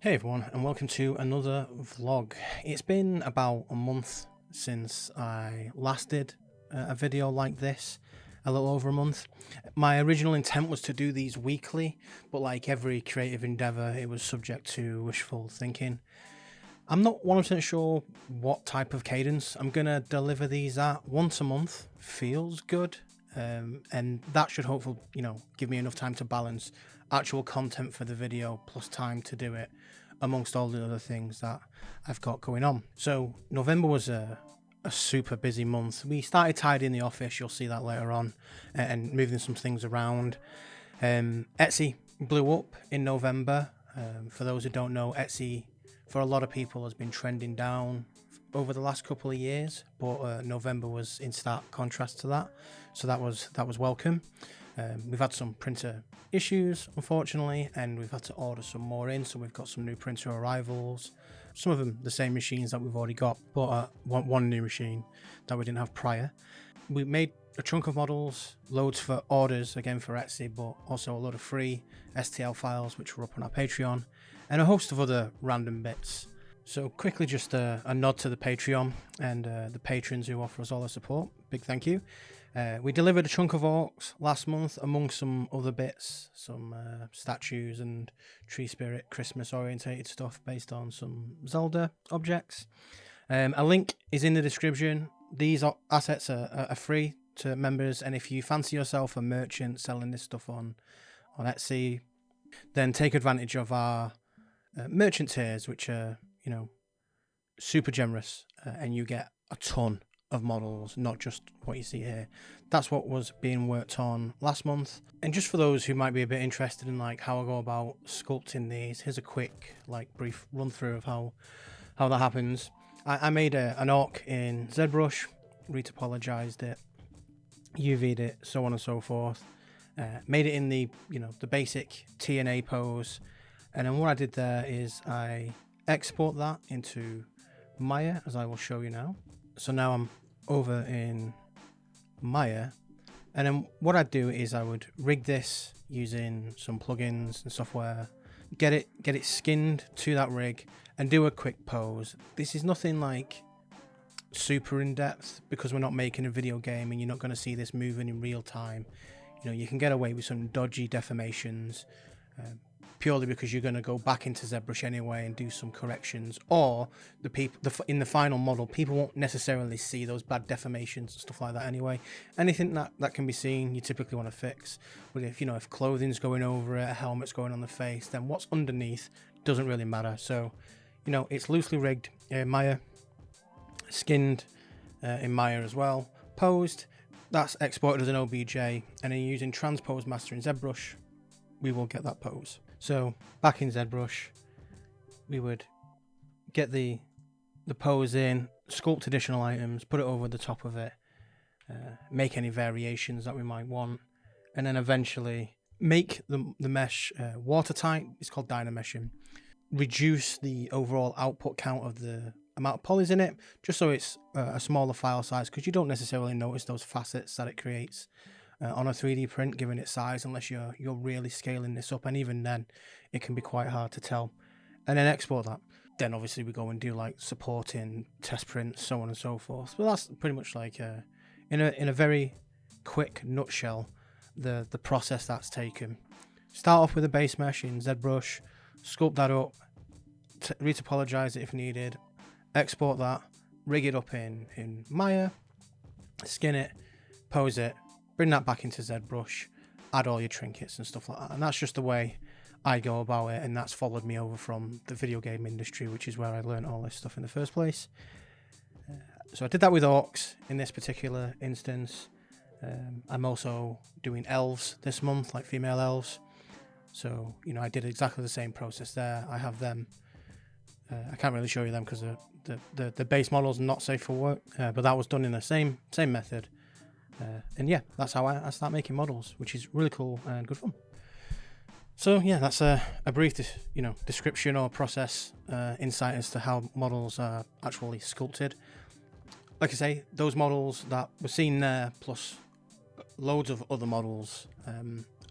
Hey everyone, and welcome to another vlog. It's been about a month since I last did a video like this, a little over a month. My original intent was to do these weekly, but like every creative endeavor, it was subject to wishful thinking. I'm not 100% sure what type of cadence I'm gonna deliver these at. Once a month feels good, and that should hopefully, give me enough time to balance actual content for the video plus time to do it amongst all the other things that I've got going on. So November was a super busy month. We started tidying the office, you'll see that later on, and moving some things around. Etsy blew up in November. For those who don't know, Etsy for a lot of people has been trending down over the last couple of years, but November was in stark contrast to that, so that was welcome. We've had some printer issues, unfortunately, and we've had to order some more in, so we've got some new printer arrivals. Some of them the same machines that we've already got, but one new machine that we didn't have prior. We made a chunk of models, loads for orders, again for Etsy, but also a lot of free STL files which were up on our Patreon, and a host of other random bits. So quickly, just a nod to the Patreon and the patrons who offer us all the support. Big thank you. We delivered a chunk of orcs last month, among some other bits, some statues and tree spirit Christmas orientated stuff based on some Zelda objects. A link is in the description. These assets are free to members, and if you fancy yourself a merchant selling this stuff on Etsy, then take advantage of our merchant tiers, which are super generous, and you get a ton of models, not just what you see here. That's what was being worked on last month. And just for those who might be a bit interested in like how I go about sculpting these, here's a quick brief run through of how that happens. I made an orc in ZBrush, retopologized it, UV'd it, so on and so forth. Made it in the the basic TNA pose, and then what I did there is I export that into Maya, as I will show you now. So now I'm over in Maya, and then what I'd do is I would rig this using some plugins and software, get it skinned to that rig, and do a quick pose. This is nothing like super in depth because we're not making a video game and you're not going to see this moving in real time. You can get away with some dodgy deformations, purely because you're going to go back into ZBrush anyway and do some corrections, or in the final model, people won't necessarily see those bad deformations and stuff like that anyway. Anything that can be seen, you typically want to fix. But if clothing's going over it, a helmet's going on the face, then what's underneath doesn't really matter. So, it's loosely rigged in Maya, skinned in Maya as well, posed. That's exported as an OBJ, and then using Transpose Master in ZBrush, we will get that pose. So back in ZBrush, we would get the pose in, sculpt additional items, put it over the top of it, make any variations that we might want, and then eventually make the mesh watertight. It's called dynameshing. Reduce the overall output count of the amount of polys in it, just so it's a smaller file size, because you don't necessarily notice those facets that it creates on a 3D print, given its size, unless you're really scaling this up, and even then it can be quite hard to tell. And then export that. Then obviously we go and do like supporting test prints, so on and so forth. But that's pretty much like in a very quick nutshell the process that's taken. Start off with a base mesh in ZBrush, sculpt that up, retopologize it if needed, export that, rig it up in Maya, skin it, pose it, bring that back into ZBrush, add all your trinkets and stuff like that. And that's just the way I go about it, and that's followed me over from the video game industry, which is where I learned all this stuff in the first place. So I did that with orcs in this particular instance. I'm also doing elves this month, like female elves. So, I did exactly the same process there. I have them. I can't really show you them because the base model's not safe for work, but that was done in the same method. And yeah, that's how I start making models, which is really cool and good fun. So yeah, that's a brief description or process insight as to how models are actually sculpted. Like I say, those models that were seen there, plus loads of other models,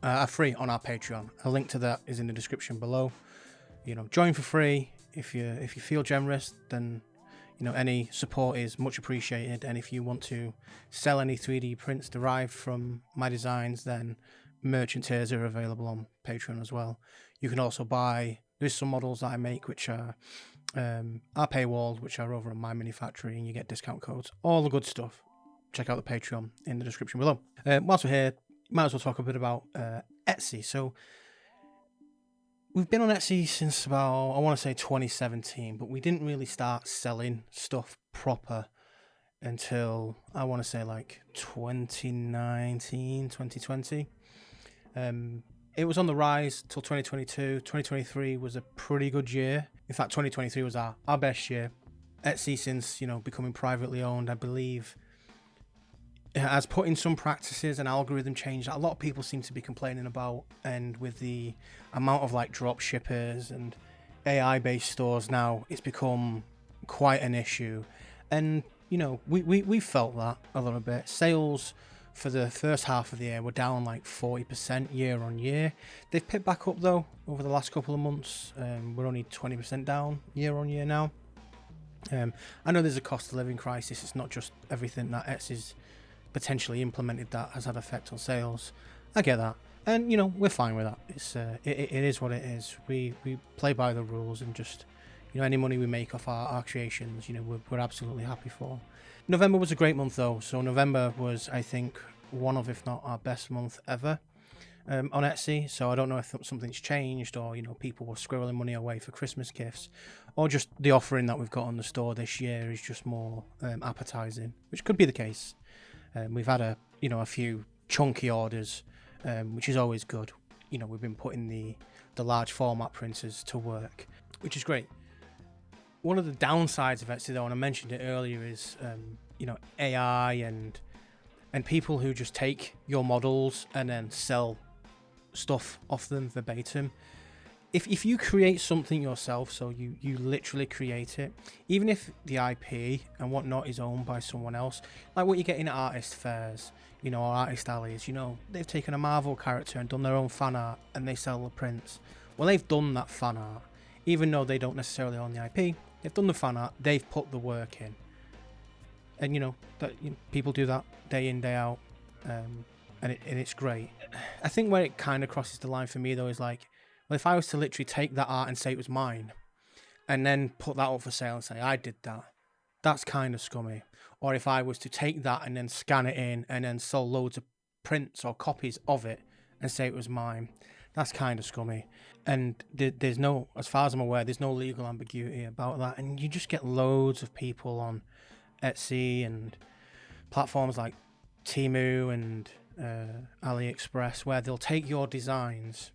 are free on our Patreon. A link to that is in the description below. join for free. If you feel generous, then any support is much appreciated. And if you want to sell any 3D prints derived from my designs, then merchant tiers are available on Patreon as well. You can also buy. There's some models that I make which are paywalled, which are over on my Manufactory, and you get discount codes. All the good stuff. Check out the Patreon in the description below. Whilst we're here, might as well talk a bit about Etsy. So we've been on Etsy since about, I want to say 2017, but we didn't really start selling stuff proper until, I want to say, like 2019, 2020. It was on the rise till 2022. 2023 was a pretty good year. In fact, 2023 was our best year. Etsy, since becoming privately owned, I believe, has put in some practices and algorithm change that a lot of people seem to be complaining about. And with the amount of like drop shippers and AI-based stores now, it's become quite an issue. And we felt that a little bit. Sales for the first half of the year were down like 40% year on year. They've picked back up though over the last couple of months. We're only 20% down year on year now. I know there's a cost of living crisis. It's not just everything that Etsy's potentially implemented that has had effect on sales. I get that, and we're fine with that. It's it is what it is. We play by the rules, and just any money we make off our creations, we're absolutely happy for. November was a great month though. So November was, I think, one of, if not our best month ever on Etsy. So I don't know if something's changed, or people were squirreling money away for Christmas gifts, or just the offering that we've got on the store this year is just more appetizing, which could be the case. We've had a few chunky orders, which is always good. We've been putting the large format printers to work, which is great. One of the downsides of Etsy though, and I mentioned it earlier, is AI and people who just take your models and then sell stuff off them verbatim. If you create something yourself, so you literally create it, even if the IP and whatnot is owned by someone else, like what you get in artist fairs, or artist alleys, they've taken a Marvel character and done their own fan art and they sell the prints. Well, they've done that fan art, even though they don't necessarily own the IP. They've done the fan art, they've put the work in, and people do that day in, day out, and it's great. I think where it kind of crosses the line for me though is like, well, if I was to literally take that art and say it was mine, and then put that up for sale and say I did that, that's kind of scummy. Or if I was to take that and then scan it in and then sell loads of prints or copies of it and say it was mine, that's kind of scummy. And there's no, as far as I'm aware, there's no legal ambiguity about that. And you just get loads of people on Etsy and platforms like Temu and AliExpress where they'll take your designs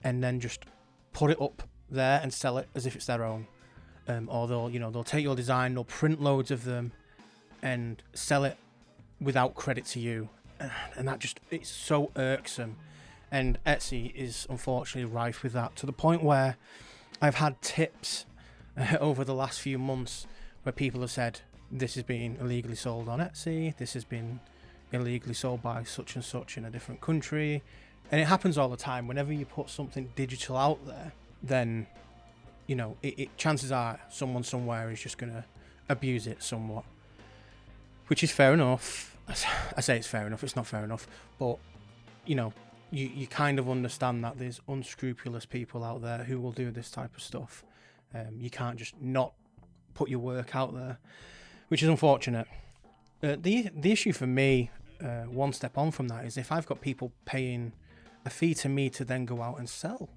and then just put it up there and sell it as if it's their own. Or they'll take your design, they'll print loads of them and sell it without credit to you. And that just, it's so irksome. And Etsy is unfortunately rife with that, to the point where I've had tips over the last few months where people have said, this has been illegally sold on Etsy, this has been illegally sold by such and such in a different country. And it happens all the time. Whenever you put something digital out there, then chances are someone somewhere is just going to abuse it somewhat, which is fair enough. I say it's fair enough, it's not fair enough, but you kind of understand that there's unscrupulous people out there who will do this type of stuff. You can't just not put your work out there, which is unfortunate. The issue for me, one step on from that, is if I've got people paying a fee to me to then go out and sell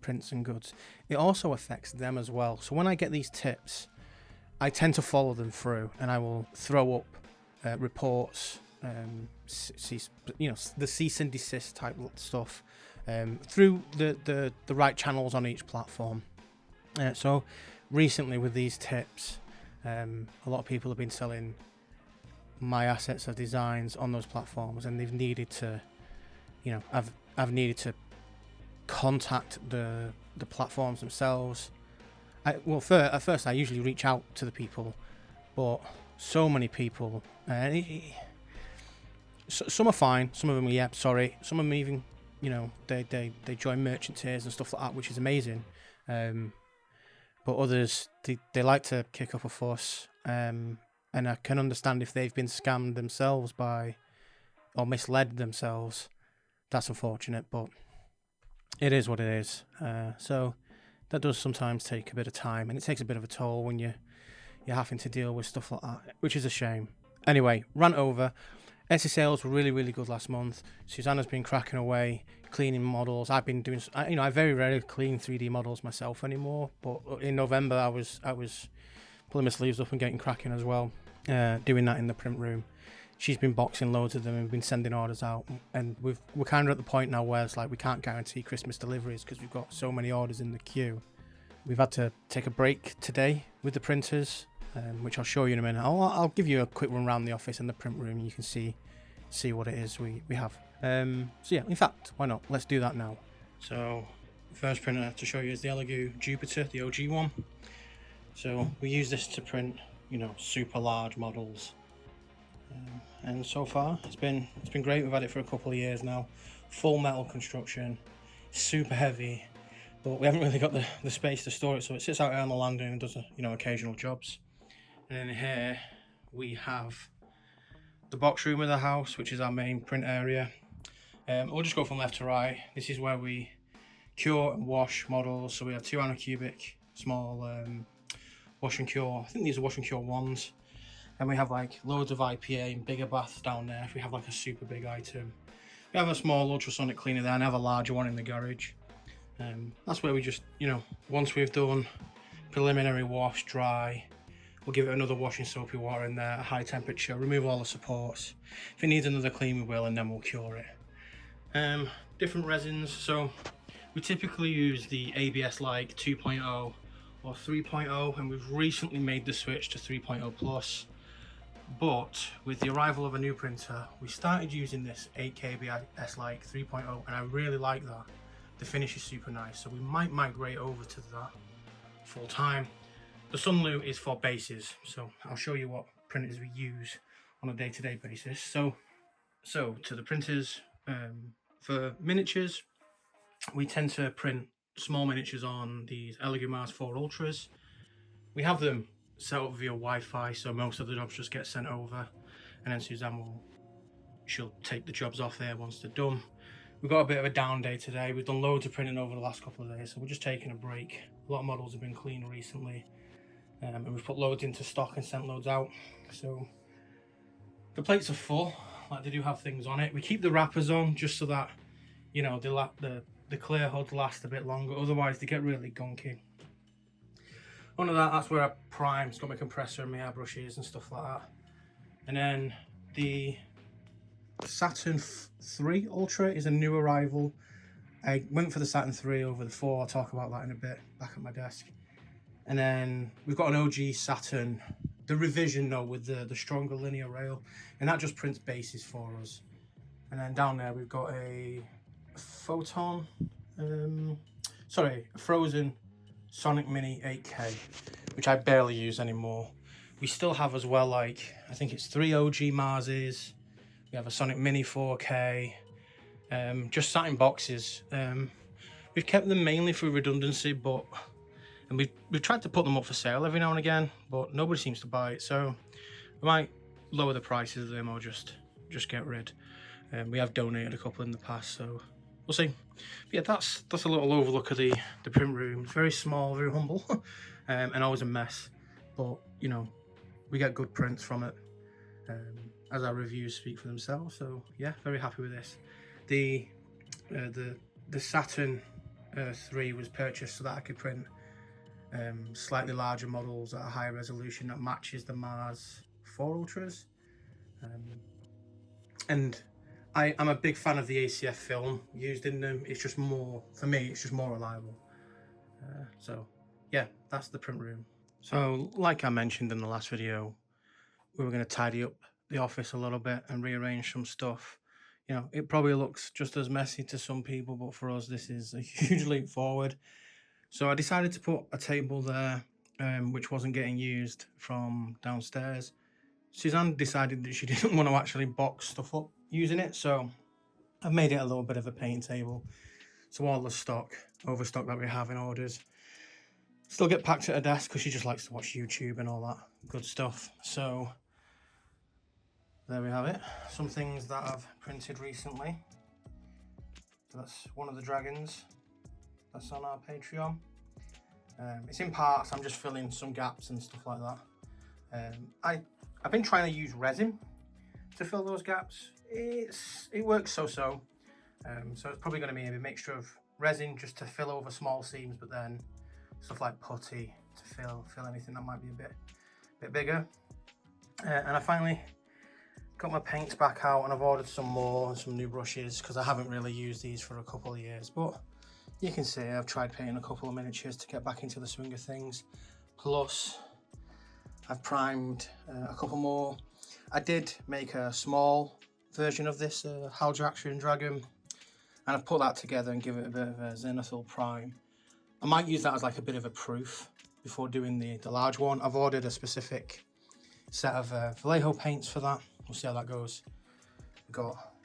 prints and goods, it also affects them as well. So when I get these tips, I tend to follow them through, and I will throw up reports, the cease and desist type stuff through the right channels on each platform. So recently with these tips, a lot of people have been selling my assets or designs on those platforms, and they've needed to, I've needed to contact the platforms themselves. At first I usually reach out to the people, but so many people, some are fine, some of them are sorry, some of them even you know, they join merchant tiers and stuff like that, which is amazing. But others, they like to kick up a fuss, and I can understand if they've been scammed themselves by, or misled themselves. That's unfortunate, but it is what it is. So that does sometimes take a bit of time, and it takes a bit of a toll when you're having to deal with stuff like that, which is a shame. Anyway, rant over. Etsy sales were really, really good last month. Susanna's been cracking away, cleaning models. I've been doing, I very rarely clean 3D models myself anymore. But in November, I was pulling my sleeves up and getting cracking as well, doing that in the print room. She's been boxing loads of them and been sending orders out. And we're kind of at the point now where it's like we can't guarantee Christmas deliveries because we've got so many orders in the queue. We've had to take a break today with the printers, which I'll show you in a minute. I'll give you a quick run around the office and the print room, and you can see what it is we have. So yeah, in fact, why not? Let's do that now. So the first printer to show you is the Elegoo Jupiter, the OG one. So we use this to print, you know, super large models. And so far it's been great. We've had it for a couple of years now. Full metal construction, super heavy, but we haven't really got the space to store it, so it sits out here on the landing and does, you know, occasional jobs. And then here we have the box room of the house, which is our main print area. We'll just go from left to right. This is where we cure and wash models. So we have 2 anicubic small wash and cure. I think these are wash and cure ones. And we have like loads of IPA and bigger baths down there if we have like a super big item. We have a small ultrasonic cleaner there and have a larger one in the garage. That's where we just, you know, once we've done preliminary wash, dry, we'll give it another washing soapy water in there at high temperature, remove all the supports. If it needs another clean, we will, and then we'll cure it. Different resins. So we typically use the ABS like 2.0 or 3.0, and we've recently made the switch to 3.0 plus. But with the arrival of a new printer, we started using this 8K ABS like 3.0, and I really like that. The finish is super nice, so we might migrate over to that full time. The Sunlu is for bases, so I'll show you what printers we use on a day-to-day basis. So to the printers, for miniatures, we tend to print small miniatures on these Elegoo Mars 4 Ultras. We have them set up via Wi-Fi, so most of the jobs just get sent over, and then Suzanne she'll take the jobs off there once they're done. We've got a bit of a down day today. We've done loads of printing over the last couple of days, so we're just taking a break. A lot of models have been cleaned recently, and we've put loads into stock and sent loads out. So the plates are full, like they do have things on it. We keep the wrappers on just so that, you know, the clear hoods last a bit longer, otherwise they get really gunky. Under that's where I prime. It's got my compressor and my airbrushes and stuff like that. And then the Saturn 3 Ultra is a new arrival. I went for the Saturn 3 over the 4. I'll talk about that in a bit, back at my desk. And then we've got an OG Saturn, the revision though, with the stronger linear rail, and that just prints bases for us. And then down there we've got a Photon, a Frozen Sonic Mini 8K, which I barely use anymore. We still have as well, like, I think it's 3 OG Marses. We have a Sonic Mini 4K, just sat in boxes. We've kept them mainly for redundancy, and we've tried to put them up for sale every now and again, but nobody seems to buy it. So we might lower the prices of them or just get rid. We have donated a couple in the past, so we'll see. But yeah, that's a little overlook of the print room. It's very small, very humble, and always a mess. But you know, we get good prints from it, as our reviews speak for themselves. So yeah, very happy with this. The Saturn 3 was purchased so that I could print slightly larger models at a higher resolution that matches the Mars 4 Ultras, and I'm a big fan of the ACF film used in them. It's just more, for me, it's just more reliable. So yeah, that's the print room. So like I mentioned in the last video, we were going to tidy up the office a little bit and rearrange some stuff. You know, it probably looks just as messy to some people, but for us this is a huge leap forward. So I decided to put a table there, which wasn't getting used from downstairs. Suzanne decided that she didn't want to actually box stuff up using it, so I've made it a little bit of a painting table. So all the stock, overstock that we have in orders, still get packed at her desk because she just likes to watch YouTube and all that good stuff. So there we have it. Some things that I've printed recently. So that's one of the dragons that's on our Patreon. It's in parts. I'm just filling some gaps and stuff like that. I've been trying to use resin to fill those gaps. It works so-so. So it's probably going to be a mixture of resin just to fill over small seams, but then stuff like putty to fill anything that might be a bit bigger. And I finally got my paints back out, and I've ordered some more and some new brushes because I haven't really used these for a couple of years. But you can see I've tried painting a couple of miniatures to get back into the swing of things. Plus, I've primed a couple more. I did make a small version of this Haldraxian dragon, and I've put that together and give it a bit of a zenithal prime. I might use that as like a bit of a proof before doing the large one. I've ordered a specific set of Vallejo paints for that. We'll see how that goes. We've got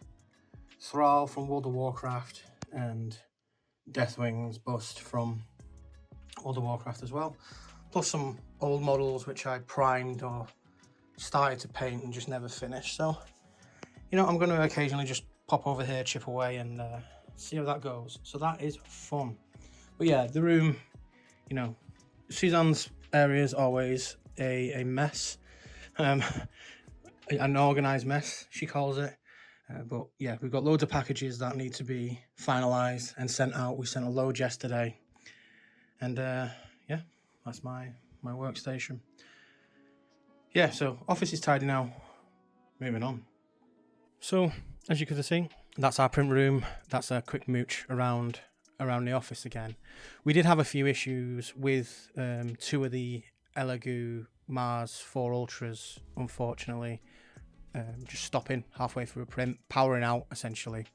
Thrall from World of Warcraft and Deathwing's bust from World of Warcraft as well. Plus some old models which I primed or started to paint and just never finished. So, you know, I'm going to occasionally just pop over here, chip away, and see how that goes. So that is fun. But yeah, the room, you know, Suzanne's area is always a mess. An organised mess, she calls it. But yeah, we've got loads of packages that need to be finalised and sent out. We sent a load yesterday. And yeah, that's my workstation. Yeah, so office is tidy now. Moving on. So, as you could see, that's our print room. That's a quick mooch around the office again. We did have a few issues with two of the Elegoo Mars 4 Ultras, unfortunately. Just stopping halfway through a print, powering out essentially.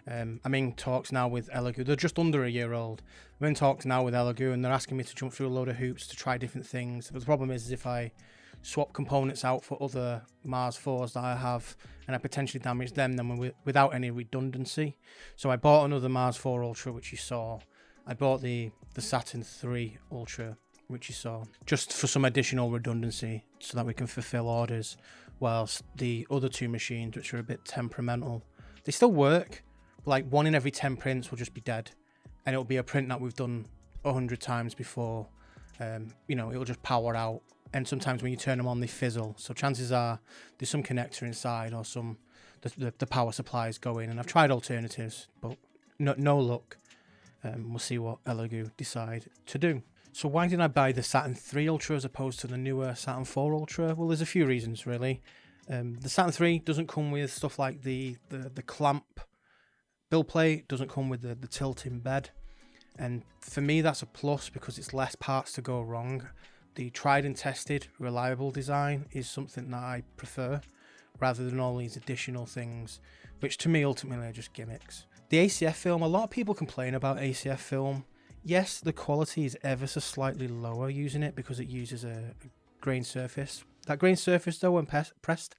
I'm in talks now with Elegoo. They're just under a year old. I'm in talks now with Elegoo, and they're asking me to jump through a load of hoops to try different things. But the problem is if I swap components out for other Mars 4s that I have and I potentially damage them, then without any redundancy. So I bought another Mars 4 Ultra, which you saw. I bought the Saturn 3 Ultra, which you saw, just for some additional redundancy so that we can fulfill orders, whilst the other two machines, which are a bit temperamental, they still work, but like 1 in every 10 prints will just be dead, and it'll be a print that we've done 100 times before. You know, it'll just power out, and sometimes when you turn them on they fizzle, so chances are there's some connector inside or the power supply is going, and I've tried alternatives but no luck. We'll see what Elegoo decide to do. So why did I buy the Saturn 3 Ultra as opposed to the newer Saturn 4 Ultra? Well, there's a few reasons really. The Saturn 3 doesn't come with stuff like the clamp build plate, doesn't come with the tilting bed, and for me that's a plus because it's less parts to go wrong. The tried and tested reliable design is something that I prefer, rather than all these additional things, which to me ultimately are just gimmicks. The ACF film, a lot of people complain about ACF film. Yes, the quality is ever so slightly lower using it because it uses a grain surface. That grain surface though, when pressed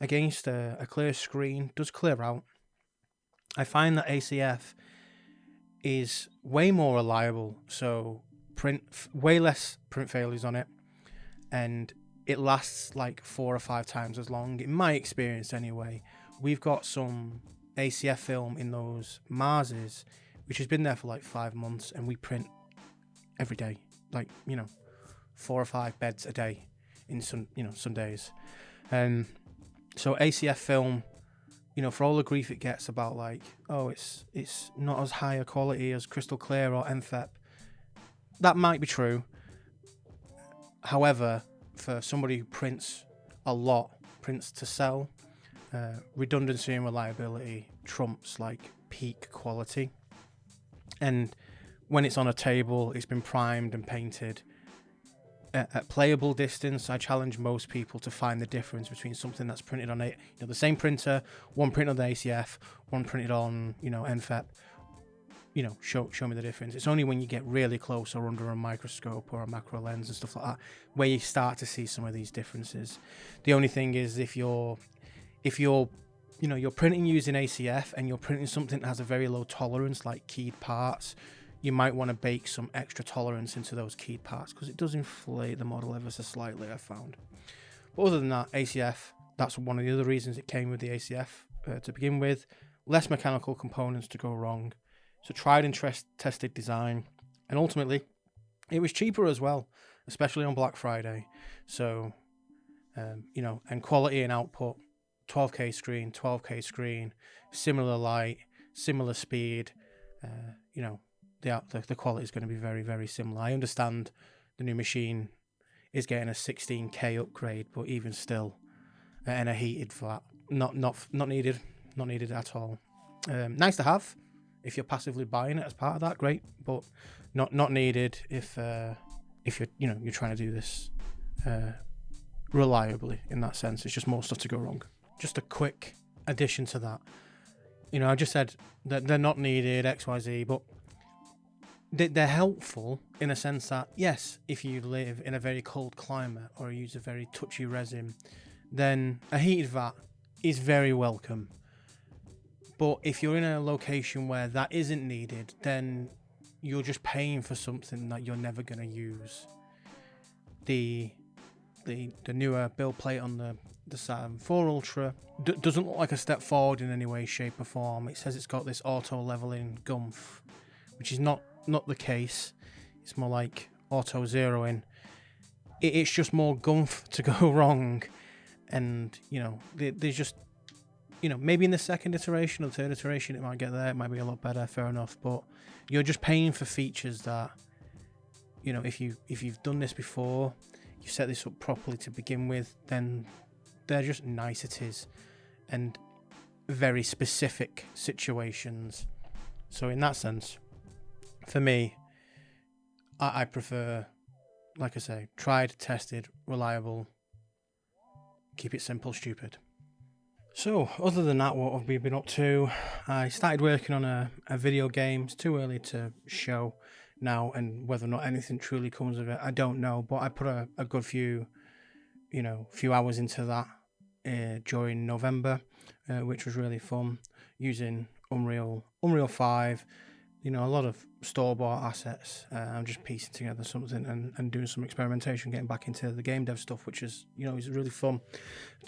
against a clear screen, does clear out. I find that ACF is way more reliable, so way less print failures on it, and it lasts like 4 or 5 times as long, in my experience anyway. We've got some ACF film in those Marses, which has been there for like 5 months, and we print every day, like, you know, 4 or 5 beds a day in some days. So ACF film, you know, for all the grief it gets about like, oh, it's not as high a quality as Crystal Clear or MFEP, that might be true. However, for somebody who prints a lot, prints to sell, redundancy and reliability trumps like peak quality. And when it's on a table, it's been primed and painted. At playable distance, I challenge most people to find the difference between something that's printed on the same printer, one printed on the ACF, one printed on NFEP. Show me the difference. It's only when you get really close or under a microscope or a macro lens and stuff like that where you start to see some of these differences. The only thing is if you're you know, you're printing using ACF and you're printing something that has a very low tolerance like keyed parts, you might want to bake some extra tolerance into those keyed parts because it does inflate the model ever so slightly, I found. But other than that, ACF, that's one of the other reasons it came with the ACF to begin with. Less mechanical components to go wrong. So tried and tested design. And ultimately, it was cheaper as well, especially on Black Friday. So, you know, and quality and output, 12K screen, similar light, similar speed, you know, the quality is going to be very, very similar. I understand the new machine is getting a 16K upgrade, but even still, and a heated flat, not needed at all. Nice to have if you're passively buying it as part of that, great, but not needed if you're trying to do this reliably. In that sense, it's just more stuff to go wrong. Just a quick addition to that, you know, I just said that they're not needed XYZ, but they're helpful in a sense that, yes, if you live in a very cold climate or use a very touchy resin, then a heated vat is very welcome. But if you're in a location where that isn't needed, then you're just paying for something that you're never going to use. The newer build plate on the Saturn 4 Ultra doesn't look like a step forward in any way, shape or form. It says it's got this auto leveling gumph, which is not the case. It's more like auto zeroing. It's just more gumph to go wrong, and you know, there's just, you know, maybe in the second iteration or third iteration it might get there, it might be a lot better, fair enough, but you're just paying for features that, you know, if you've done this before, you set this up properly to begin with, then they're just niceties and very specific situations. So in that sense, for me, I prefer, like I say, tried, tested, reliable, keep it simple, stupid. So, other than that, what have we been up to? I started working on a video game. It's too early to show now, and whether or not anything truly comes of it, I don't know. But I put a good few hours into that during November, which was really fun, using Unreal 5. You know, a lot of store-bought assets. I'm just piecing together something and doing some experimentation, getting back into the game dev stuff, which is, you know, is really fun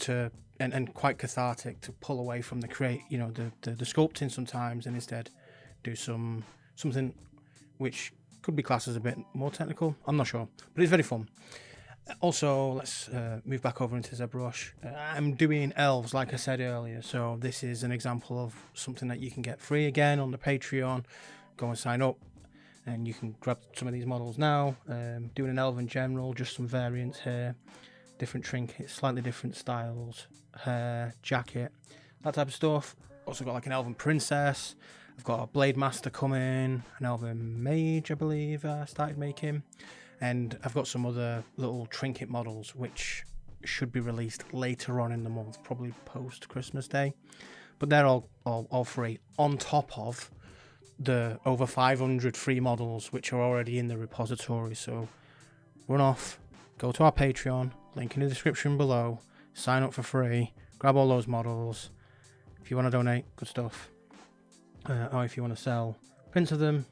to and quite cathartic to pull away from the the sculpting sometimes, and instead do something which could be classed as a bit more technical. I'm not sure, but it's very fun. Also, let's move back over into ZBrush. I'm doing elves, like I said earlier, so this is an example of something that you can get free again on the Patreon. Go and sign up and you can grab some of these models now. Doing an elf in general, just some variants here, different trinkets, slightly different styles, hair, jacket, that type of stuff. Also got like an elven princess. I've got a blade master coming, an elven mage I believe I started making, and I've got some other little trinket models which should be released later on in the month, probably post Christmas Day, but they're all free on top of the over 500 free models which are already in the repository. So run off, go to our Patreon, link in the description below, sign up for free, grab all those models. If you want to donate, good stuff, or if you want to sell prints of them,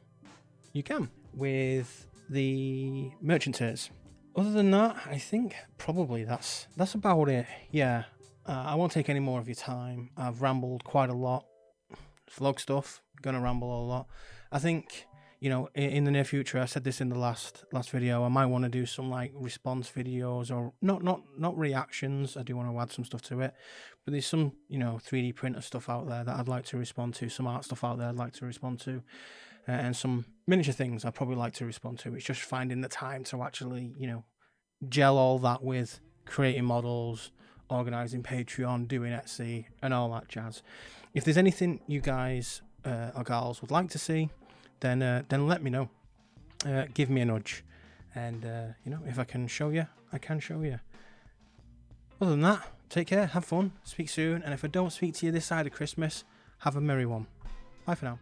you can with the merchant tiers. Other than that, I think probably that's about it. Yeah, I won't take any more of your time. I've rambled quite a lot. Vlog stuff, gonna ramble a lot. I think, you know, in the near future, I said this in the last video, I might want to do some like response videos, or not reactions. I do want to add some stuff to it, but there's some, you know, 3D printer stuff out there that I'd like to respond to, some art stuff out there I'd like to respond to, and some miniature things I'd probably like to respond to. It's just finding the time to actually, you know, gel all that with creating models, organizing Patreon, doing Etsy, and all that jazz. If there's anything you guys or gals would like to see, then let me know. Give me a nudge, and you know, if I can show you, I can show you. Other than that, take care, have fun, speak soon, and if I don't speak to you this side of Christmas, have a merry one. Bye for now.